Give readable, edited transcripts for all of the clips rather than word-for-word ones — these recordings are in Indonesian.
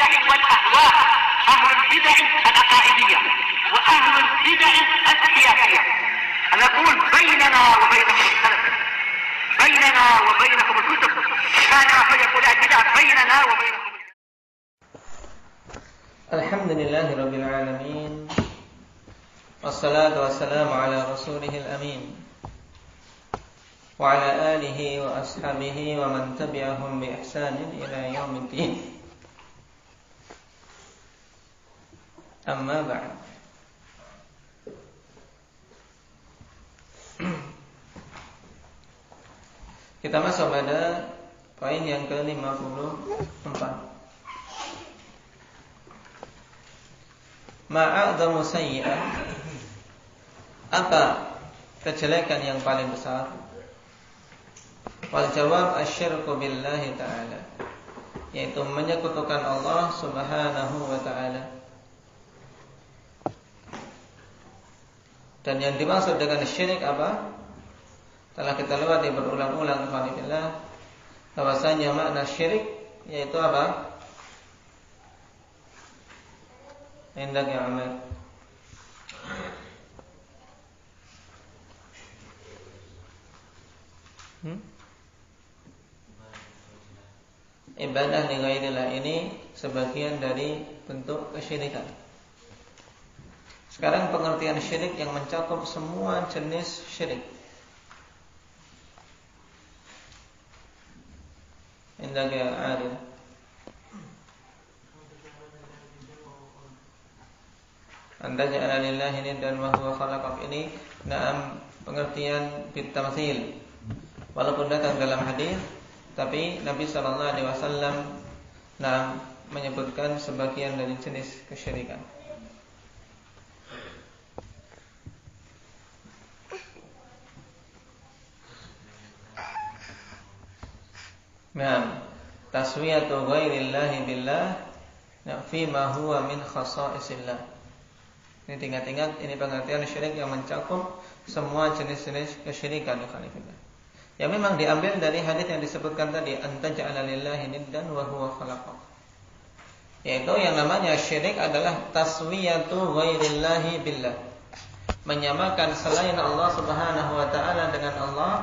البدع والأهواء، أهل البدع العقائدية وأهل البدع السياسية. نقول بيننا وبينكم السلف، بيننا وبينكم الكتب، كان فيقول البدع بيننا وبينكم. الحمد لله رب العالمين، والصلاة والسلام على رسوله الأمين وعلى آله وأصحابه ومن تبعهم بإحسان إلى يوم الدين. أما بعد. Kita masuk pada poin yang ke-54. Ma'adhamu sayyi'ah, apa kejelekan yang paling besar? Wal jawab asyirku billahi ta'ala, yaitu menyekutukan Allah subhanahu wa ta'ala. Dan yang dimaksud dengan syirik apa? Telah kita lewati berulang-ulang alhamdulillah, bahwasanya makna syirik yaitu apa? Indak ya Ahmad. Ibadah li ghairillah, ini sebagian dari bentuk kesyirikan. Sekarang pengertian syirik yang mencakup semua jenis syirik. Indak ya Adil. Anda ja'ala lillahi niddan wa huwa khalaqak, ini na'am pengertian bitamtsil. Walaupun datang dalam hadis, tapi Nabi sallallahu alaihi wasallam na'am menyebutkan sebagian dari jenis kesyirikan. Na'am, taswiyatu ghairillahi billah fi ma huwa min khasa'isillah. Ini ingat-ingat, ini pengertian syirik yang mencakup semua jenis-jenis kesyirikan. Ya memang diambil dari hadis yang disebutkan tadi, anta ja'ala lillahi niddan wa huwa khalaqak. Yaitu yang namanya syirik adalah taswiyatu ghairillahi billah, menyamakan selain Allah subhanahu wa ta'ala dengan Allah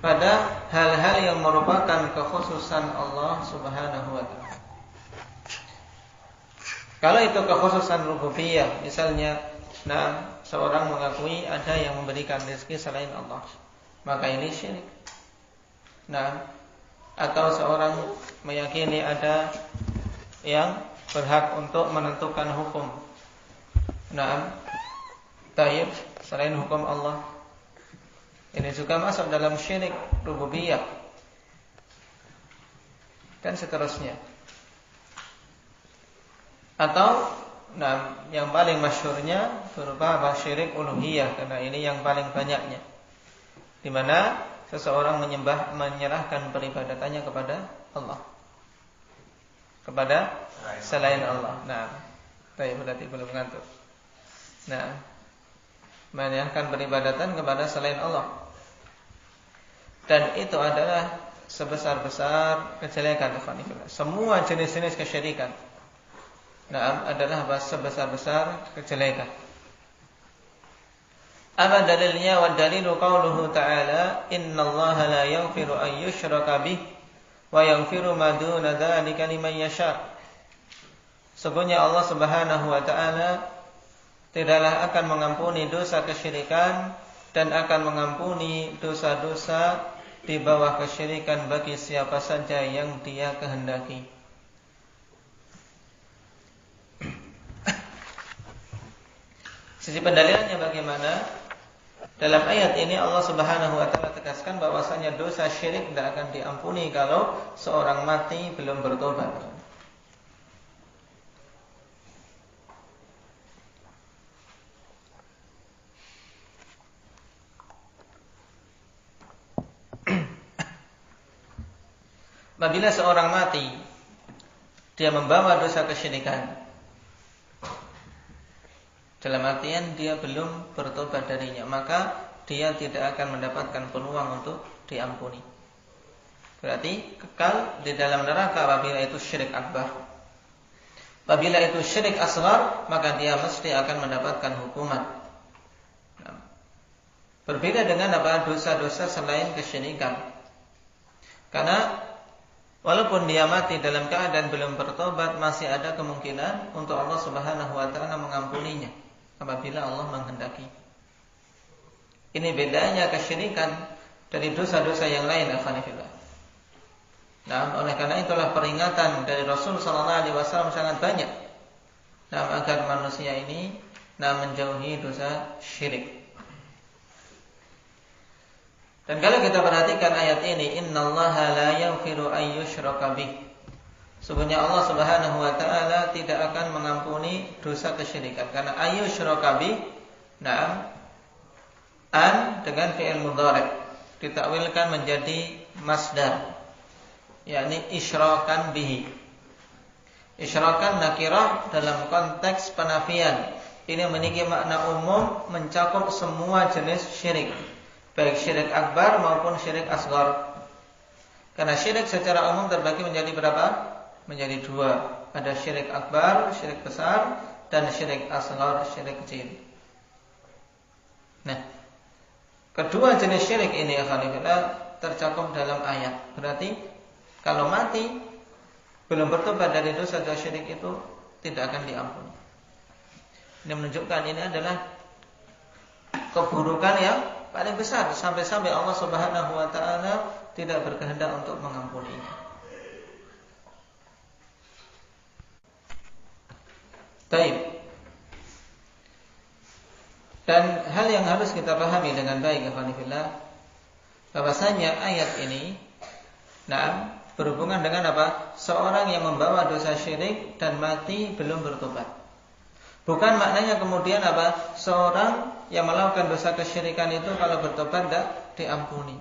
pada hal-hal yang merupakan kekhususan Allah subhanahu wa ta'ala. Kalau itu kekhususan rububiyah, misalnya, seorang mengakui ada yang memberikan rezeki selain Allah, maka ini syirik. Atau seorang meyakini ada yang berhak untuk menentukan hukum, taib selain hukum Allah, ini juga masuk dalam syirik rububiyah, dan seterusnya. Atau yang paling masyhurnya berupa syirik uluhiyah, karena ini yang paling banyaknya, di mana seseorang menyerahkan peribadatannya kepada Allah, kepada selain Allah. Saya berarti belum ngantuk. Menyerahkan peribadatan kepada selain Allah, dan itu adalah sebesar-besar kejelekan. Semua jenis-jenis kesyirikan adalah sebesar-besar kejelekan. Apa dalilnya? Wa dalilu qauluhu ta'ala, innallaha la yaghfiru an yushraka bih wa yaghfiru ma duna dzalika liman yasha. Sesungguhnya Allah subhanahu wa ta'ala tidaklah akan mengampuni dosa kesyirikan dan akan mengampuni dosa-dosa di bawah kesyirikan bagi siapa saja yang Dia kehendaki. Sisi pendalilannya bagaimana? Dalam ayat ini Allah subhanahu wa ta'ala tegaskan bahwasanya dosa syirik tidak akan diampuni kalau seorang mati belum bertobat. Apabila seorang mati, dia membawa dosa kesyirikan, dalam artian dia belum bertobat darinya, maka dia tidak akan mendapatkan peluang untuk diampuni. Berarti kekal di dalam neraka apabila itu syirik akbar. Apabila itu syirik asghar, maka dia mesti akan mendapatkan hukuman. Berbeda dengan dosa-dosa selain kesyirikan. Karena walaupun dia mati dalam keadaan belum bertobat, masih ada kemungkinan untuk Allah Subhanahu wa taala mengampuninya apabila Allah menghendaki. Ini bedanya kesyirikan dari dosa-dosa yang lain, alhamdulillah. Nah, oleh karena itulah peringatan dari Rasul sallallahu alaihi wasallam sangat banyak. Nah, agar manusia ini menjauhi dosa syirik. Dan kalau kita perhatikan ayat ini, innallaha la yaghfiru an yushraka bih. Sesungguhnya Allah Subhanahu wa taala tidak akan mengampuni dosa kesyirikan. Karena ayyushraka bih, an dengan fi'il mudhari' ditakwilkan menjadi masdar, yakni isyrakan bihi. Isyrakan nakirah dalam konteks penafian. Ini memiliki makna umum, mencakup semua jenis syirik, baik syirik akbar maupun syirik asghar. Karena syirik secara umum terbagi menjadi berapa? Menjadi dua. Ada syirik akbar, syirik besar, dan syirik asghar, syirik kecil. Nah, kedua jenis syirik ini alhamdulillah tercakup dalam ayat. Berarti kalau mati belum bertobat dari dosa-dosa syirik itu tidak akan diampuni. Ini menunjukkan ini adalah keburukan yang paling besar, sampai-sampai Allah Subhanahu wa taala tidak berkehendak untuk mengampuninya. Baik. Dan hal yang harus kita pahami dengan baik, alhamdulillah, bahwasanya ayat ini berhubungan dengan apa? Seorang yang membawa dosa syirik dan mati belum bertobat. Bukan maknanya kemudian apa? Seorang yang melakukan dosa kesyirikan itu kalau bertobat tidak diampuni.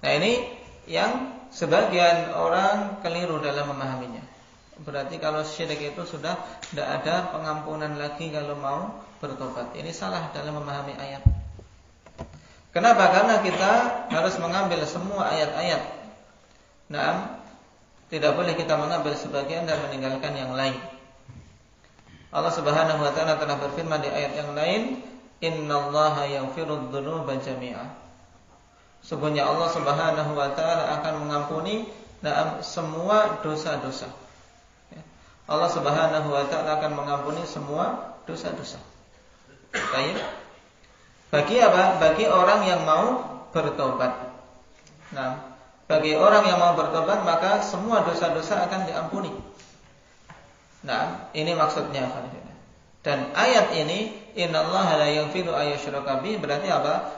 Nah, ini yang sebagian orang keliru dalam memahaminya. Berarti kalau syirik itu sudah tidak ada pengampunan lagi kalau mau bertobat. Ini salah dalam memahami ayat. Kenapa? Karena kita harus mengambil semua ayat-ayat. Tidak boleh kita mengambil sebagian dan meninggalkan yang lain. Allah Subhanahu wa taala telah berfirman di ayat yang lain, innallaha yaghfirudz dzunuba jami'a. Sesungguhnya Allah Subhanahu wa taala akan mengampuni semua dosa-dosa. Allah Subhanahu wa taala akan mengampuni semua dosa-dosa. Baik. Bagi apa? Bagi orang yang mau bertobat. Bagi orang yang mau bertobat maka semua dosa-dosa akan diampuni. Nah, ini maksudnya. Dan ayat ini innallaha la yaghfiru ayyushraka bih berarti apa?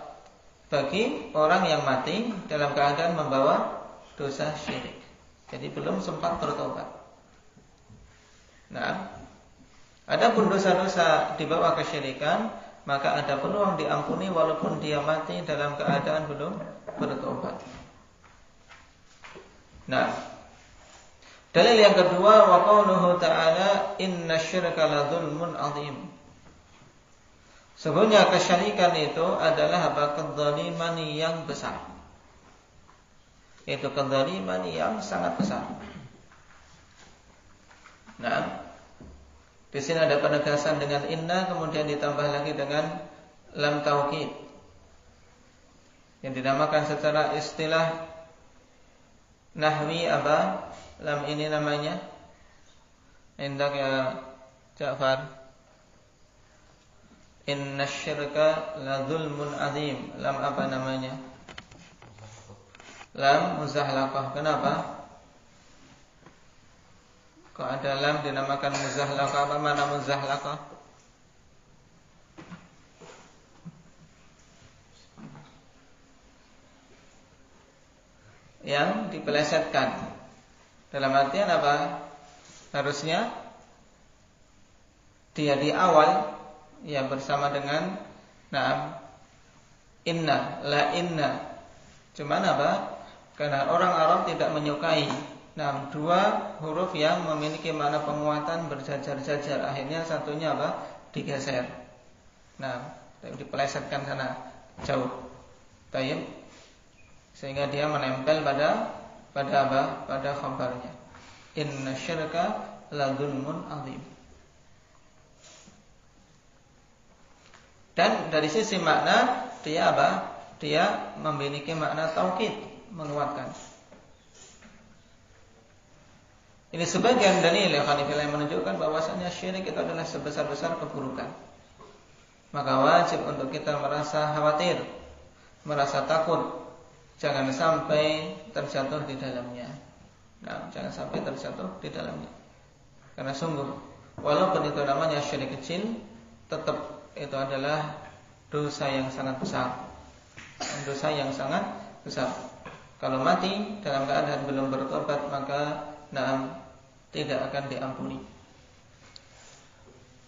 Bagi orang yang mati dalam keadaan membawa dosa syirik. Jadi belum sempat bertobat. Nah, adapun dosa-dosa di bawah kesyirikan maka ada peluang diampuni walaupun dia mati dalam keadaan belum bertobat. Nah, dalil yang kedua wa qauluhu ta'ala innasyirka ladzulmun 'adzim. Sesungguhnya kesyirikan itu adalah kezaliman yang besar. Itu kezaliman yang sangat besar. Nah, di sini ada penegasan dengan inna kemudian ditambah lagi dengan lam taukid. Yang dinamakan secara istilah nahwi apa? Lam ini namanya indak ya Ja'far. Innasyirka ladzulmun 'adzim. Lam apa namanya? Lam muzahlaqah. Kenapa? Kok ada lam dinamakan muzahlaqah? Apa makna muzahlaqah? Yang dipelesetkan. Dalam artian apa? Harusnya dia di awal ya bersama dengan inna, la inna. Cuman apa? Karena orang Arab tidak menyukai dua huruf yang memiliki makna penguatan berjajar-jajar. Akhirnya satunya apa? Digeser. Dipelesetkan sana jauh. Baik. Sehingga dia menempel pada apa? Pada khabarnya. Inna syirka la dzulmun 'adzim. Dan dari sisi makna dia apa? Dia memiliki makna taukid, menguatkan. Ini sebagian dalil yang menunjukkan bahwasanya syirik itu adalah sebesar-besar keburukan. Maka wajib untuk kita merasa khawatir, merasa takut, jangan sampai terjatuh di dalamnya. Nah, jangan sampai terjatuh di dalamnya. Karena sungguh, walaupun itu namanya syirik kecil, tetap itu adalah dosa yang sangat besar. Dosa yang sangat besar. Kalau mati dalam keadaan belum bertobat, maka tidak akan diampuni.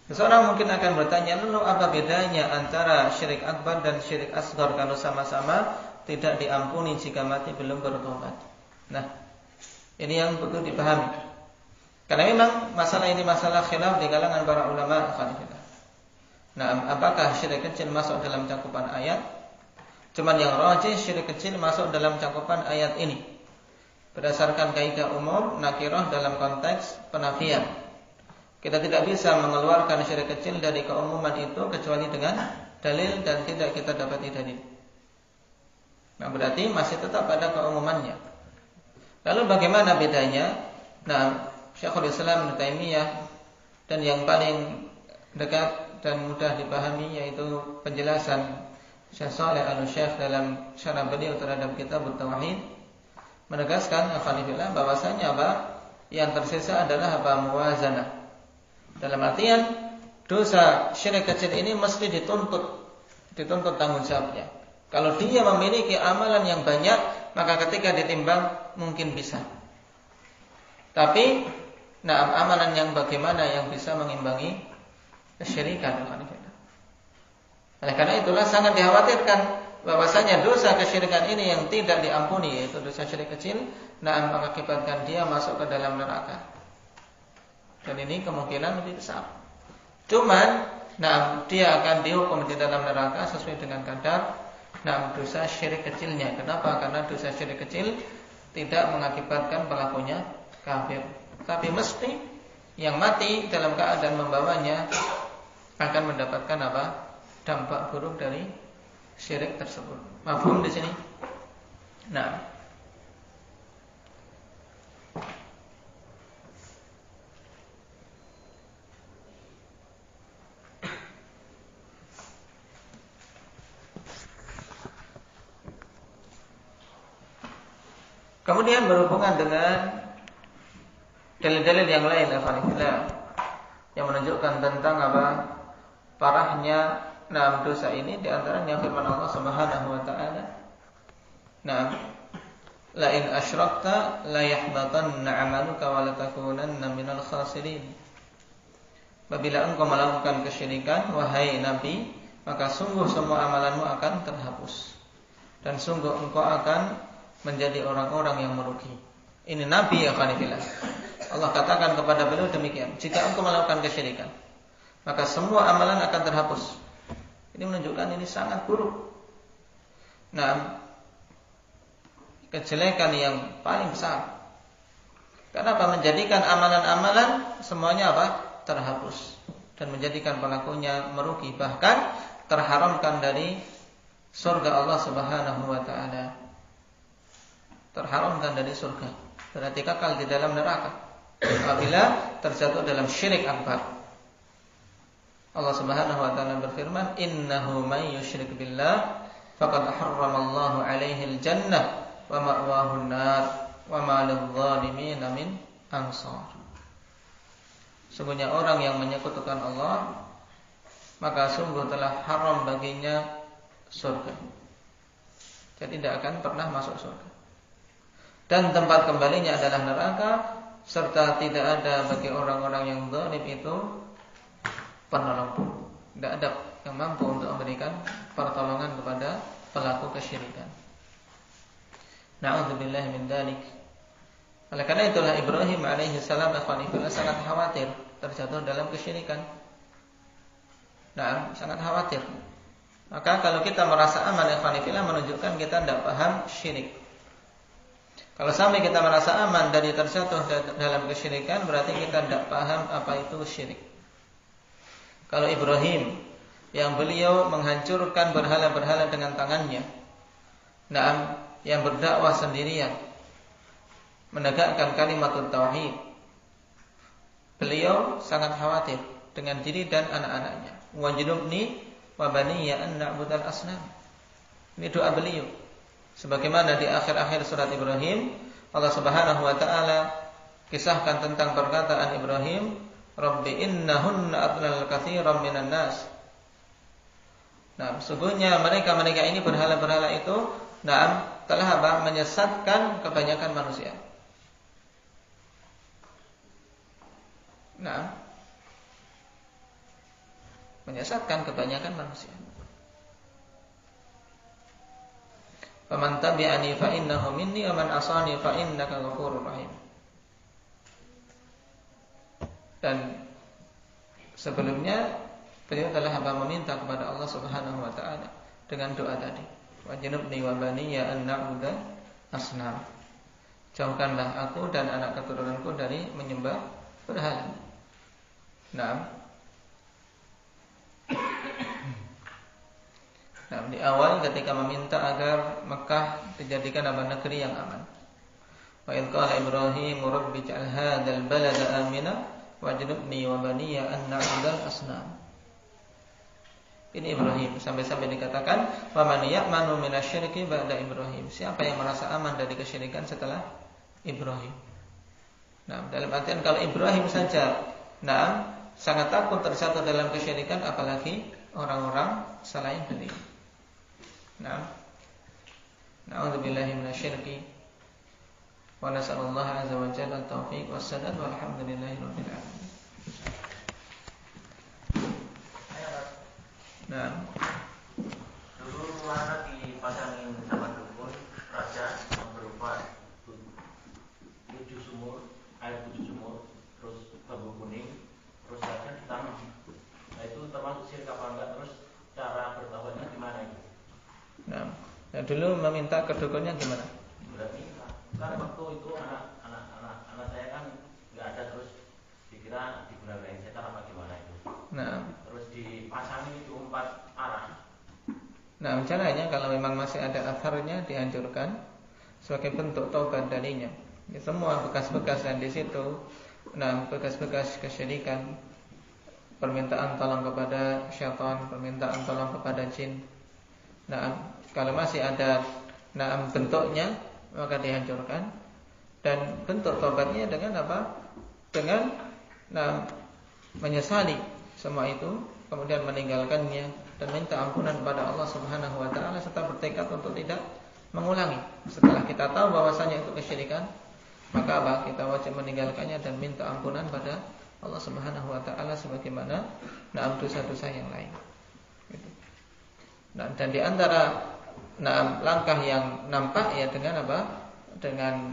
Seseorang mungkin akan bertanya, lalu apa bedanya antara syirik akbar dan syirik asghar kalau sama-sama tidak diampuni jika mati belum bertobat? Nah, ini yang perlu dipahami. Karena memang masalah ini masalah khilaf di kalangan para ulama. Nah, apakah syirik kecil masuk dalam cakupan ayat? Cuman yang rajih syirik kecil masuk dalam cakupan ayat ini. Berdasarkan kaidah umum nakirah dalam konteks penafian. Kita tidak bisa mengeluarkan syirik kecil dari keumuman itu kecuali dengan dalil dan tidak kita dapati dalil. Nah, berarti masih tetap ada keumumannya. Lalu bagaimana bedanya? Nah, Syekhul Islam Ibnu Taimiyah dan yang paling dekat dan mudah dipahami yaitu penjelasan Syekh Shalih Al-Syekh dalam syarah beliau terhadap kitab Tauhid menegaskan alhamdulillah bahwasanya apa? Yang tersisa adalah apa? Muwazanah. Dalam artian dosa syirik kecil ini mesti dituntut tanggung jawabnya. Kalau dia memiliki amalan yang banyak, maka ketika ditimbang mungkin bisa. Tapi amalan yang bagaimana yang bisa mengimbangi kesyirikan? Oleh karena itulah sangat dikhawatirkan bahwasanya dosa kesyirikan ini yang tidak diampuni, yaitu dosa syirik kecil, mengakibatkan dia masuk ke dalam neraka. Dan ini kemungkinan lebih besar. Cuman, dia akan dihukum di dalam neraka sesuai dengan kadar dosa syirik kecilnya. Kenapa? Karena dosa syirik kecil tidak mengakibatkan pelakunya kafir. Tapi mesti yang mati dalam keadaan membawanya akan mendapatkan apa? Dampak buruk dari syirik tersebut. Mafhum di sini? Nah, kemudian berhubungan dengan dalil-dalil yang lain, alhamdulillah, yang menunjukkan tentang apa? Parahnya dosa ini, di antaranya firman Allah Subhanahu wa taala, la in asyrakta la yahbatanna 'amaluka wa la takunanna minal khasirin. Apabila engkau melakukan kesyirikan, wahai Nabi, maka sungguh semua amalanmu akan terhapus dan sungguh engkau akan menjadi orang-orang yang merugi. Ini Nabi ya khanifillah. Allah katakan kepada beliau demikian, jika engkau melakukan kesyirikan, maka semua amalan akan terhapus. Ini menunjukkan ini sangat buruk. Kejelekan yang paling besar. Kenapa? Menjadikan amalan-amalan semuanya apa? Terhapus dan menjadikan pelakunya merugi, bahkan terharamkan dari surga Allah Subhanahu wa taala. Terharamkan dari surga. Berarti kekal di dalam neraka apabila terjatuh dalam syirik akbar. Allah Subhanahu wa taala berfirman, "Innahu may yusyrik billah faqad harramallahu 'alaihi al-jannah wa ma'wahu an-nar wa ma lidh-dhalimin min ansar." Sungguhnya orang yang menyekutukan Allah, maka sungguh telah haram baginya surga. Jadi tidak akan pernah masuk surga. Dan tempat kembalinya adalah neraka, serta tidak ada bagi orang-orang yang zalim itu penolong pun. Tidak ada yang mampu untuk memberikan pertolongan kepada pelaku kesyirikan. Na'udzubillahi min dzalik. Oleh karena itulah Ibrahim alaihi salam sangat khawatir terjatuh dalam kesyirikan. Sangat khawatir. Maka kalau kita merasa aman menunjukkan kita tidak paham syirik. Kalau sampai kita merasa aman dari terjatuh dalam kesyirikan, berarti kita tidak paham apa itu syirik. Kalau Ibrahim yang beliau menghancurkan berhala-berhala dengan tangannya, yang berdakwah sendirian, menegakkan kalimat tauhid, beliau sangat khawatir dengan diri dan anak-anaknya. Wajnubni wa baniya an na'budal asnam. Ini doa beliau. Sebagaimana di akhir-akhir surat Ibrahim, Allah Subhanahu wa taala kisahkan tentang perkataan Ibrahim, Rabbi innahunna adlal katsiran minan nas. Sesungguhnya mereka ini berhala-berhala itu telah menyesatkan kebanyakan manusia. Menyesatkan kebanyakan manusia. Faman tabi'ani fa innahu minni wa man asani fa innaka ghafurur rahim. Dan sebelumnya beliau telah meminta kepada Allah Subhanahu wa taala dengan doa tadi. Wajnubni wa baniya an na'budu asnam. Jauhkanlah aku dan anak keturunanku dari menyembah berhala. Di awal ketika meminta agar Mekah dijadikan negeri yang aman. Wa idh qala Ibrahim rabbi ij'al hadzal balada amina wajnubni wa baniya an na'budal asnam. Ini Ibrahim sampai dikatakan wa man ya'manu minasyirki ba'da Ibrahim. Siapa yang merasa aman dari kesyirikan setelah Ibrahim? Dalam artian kalau Ibrahim saja sangat takut terjatuh dalam kesyirikan, apalagi orang-orang selain beliau. Na'udzubillahi minasyirki wa nas'alullaha azza wa jalla at-taufiq was-sadad walhamdulillahi rabbil alamin. Dulu anak dipasangin sama dukun raja yang berupa 7 sumur, air 7 sumur, terus bambu kuning, terus raja ditanam. Nah itu termasuk syirik apa enggak? Terus cara bertaubatnya gimana itu? Dulu meminta ke dukunnya gimana? Minta. Kan waktu itu anak saya kan nggak ada, terus dikira digunakan setan apa gimana itu? Terus dipasangin itu 4 arah. Caranya kalau memang masih ada atharnya dihancurkan sebagai bentuk taubat darinya. Semua bekas-bekas yang di situ, bekas-bekas kesyirikan, permintaan tolong kepada syaitan, permintaan tolong kepada jin. Kalau masih ada bentuknya, maka dihancurkan. Dan bentuk taubatnya dengan apa? Dengan menyesali semua itu, kemudian meninggalkannya dan minta ampunan kepada Allah Subhanahu wa taala serta bertekad untuk tidak mengulangi. Setelah kita tahu bahwasanya itu kesyirikan, maka kita wajib meninggalkannya dan minta ampunan pada Allah Subhanahu wa taala sebagaimana dosa-dosa yang lain. Gitu. Dan di antara langkah yang nampak dengan apa? Dengan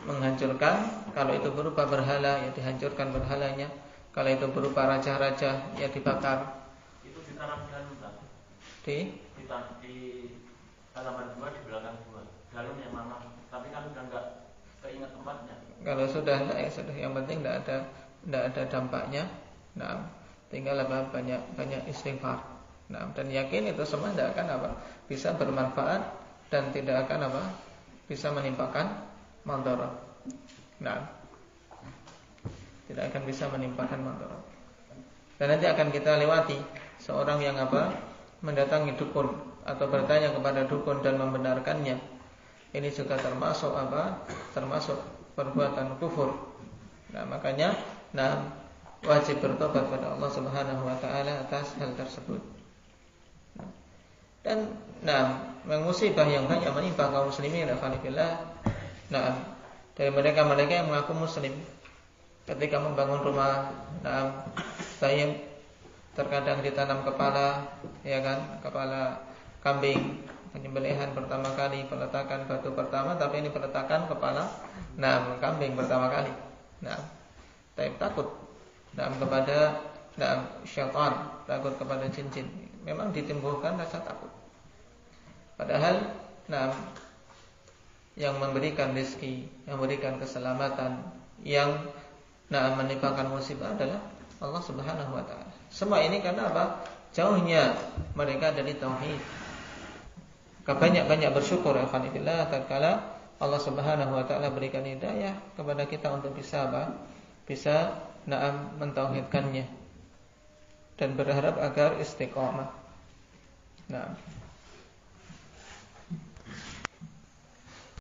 menghancurkan. Kalau itu berupa berhala, ya dihancurkan berhalanya. Kalau itu berupa raja-raja, ya dibakar. Itu ditanam galon, Pak. Di halaman 2 di belakang 2. Galon yang mana? Tapi kan udah enggak keinget tempatnya. Kalau sudah sudah, yang penting tidak ada dampaknya. Tinggal banyak istighfar. Dan yakin itu semua tidak akan bisa bermanfaat dan tidak akan bisa menimpakan madarat. Tidak akan bisa menimpakan madarat. Dan nanti akan kita lewati seorang yang mendatangi dukun atau bertanya kepada dukun dan membenarkannya. Ini juga termasuk termasuk perbuatan kufur. Makanya wajib bertobat pada Allah Subhanahu wa taala atas hal tersebut. Dan musibah yang banyak menimpa kaum muslimin alhamdulillah. Dari mereka yang mengaku muslim, ketika membangun rumah, terkadang ditanam kepala, ya kan, kepala kambing, penyembelihan pertama kali, peletakan batu pertama, tapi ini peletakan kepala kambing pertama kali. Takut kepada syaitan, takut kepada jin-jin. Memang ditimbulkan rasa takut. Padahal yang memberikan rezeki, yang memberikan keselamatan, yang menimpakan musibah adalah Allah Subhanahu wa taala. Semua ini karena apa? Jauhnya mereka dari tauhid. Banyak-banyak bersyukur ya khanillah tatkala Allah Subhanahu wa taala berikan hidayah kepada kita untuk bisa Bisa mentauhidkannya dan berharap agar istiqamah. Nah,